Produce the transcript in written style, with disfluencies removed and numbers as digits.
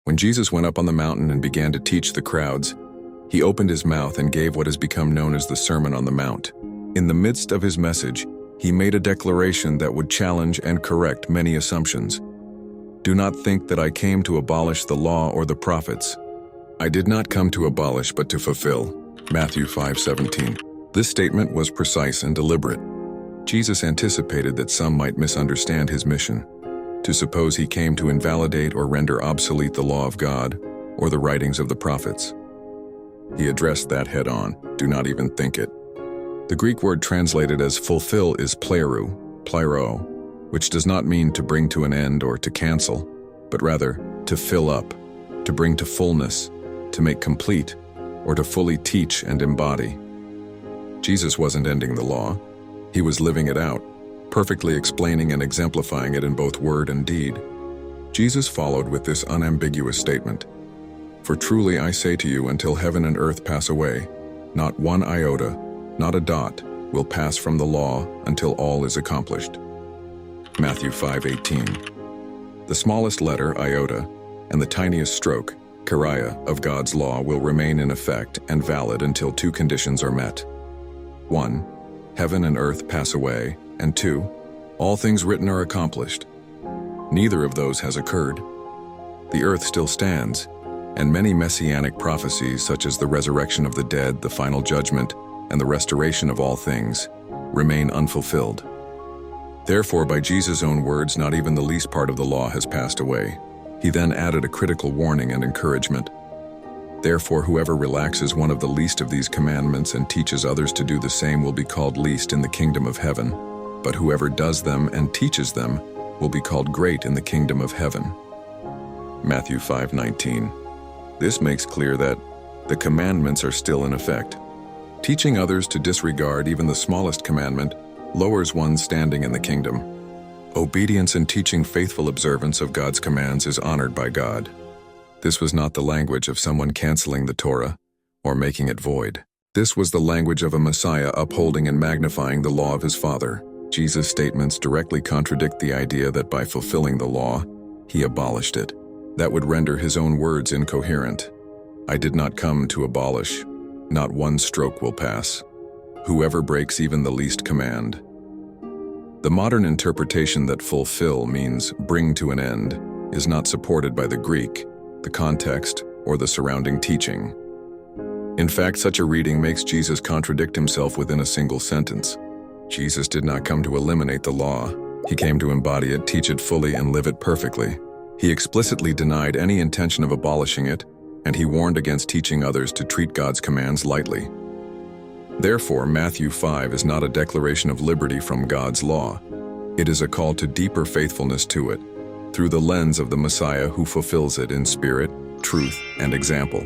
When Jesus went up on the mountain and began to teach the crowds, he opened his mouth and gave what has become known as the Sermon on the Mount. In the midst of his message, he made a declaration that would challenge and correct many assumptions. "Do not think that I came to abolish the law or the prophets. I did not come to abolish but to fulfill." Matthew 5:17. This statement was precise and deliberate. Jesus anticipated that some might misunderstand his mission, to suppose he came to invalidate or render obsolete the law of God or the writings of the prophets. He addressed that head-on. Do not even think it. The Greek word translated as fulfill is plero, which does not mean to bring to an end or to cancel, but rather to fill up, to bring to fullness, to make complete, or to fully teach and embody. Jesus wasn't ending the law. He was living it out, perfectly explaining and exemplifying it in both word and deed. Jesus followed with this unambiguous statement, "For truly I say to you, until heaven and earth pass away, not one iota, not a dot, will pass from the law until all is accomplished." Matthew 5:18. The smallest letter, iota, and the tiniest stroke, choria, of God's law will remain in effect and valid until two conditions are met. 1. Heaven and earth pass away, and 2. All things written are accomplished. Neither of those has occurred. The earth still stands, and many messianic prophecies such as the resurrection of the dead, the final judgment, and the restoration of all things remain unfulfilled. Therefore, by Jesus' own words, not even the least part of the law has passed away. He then added a critical warning and encouragement. Therefore, whoever relaxes one of the least of these commandments and teaches others to do the same will be called least in the kingdom of heaven. But whoever does them and teaches them will be called great in the kingdom of heaven. Matthew 5:19. This makes clear that the commandments are still in effect. Teaching others to disregard even the smallest commandment lowers one's standing in the kingdom. Obedience and teaching faithful observance of God's commands is honored by God. This was not the language of someone canceling the Torah or making it void. This was the language of a Messiah upholding and magnifying the law of his Father. Jesus' statements directly contradict the idea that by fulfilling the law, he abolished it. That would render his own words incoherent. "I did not come to abolish. Not one stroke will pass. Whoever breaks even the least command." The modern interpretation that fulfill means bring to an end is not supported by the Greek, the context, or the surrounding teaching. In fact, such a reading makes Jesus contradict himself within a single sentence. Jesus did not come to eliminate the law. He came to embody it, teach it fully, and live it perfectly. He explicitly denied any intention of abolishing it, and he warned against teaching others to treat God's commands lightly. Therefore, Matthew 5 is not a declaration of liberty from God's law. It is a call to deeper faithfulness to it, through the lens of the Messiah who fulfills it in spirit, truth, and example.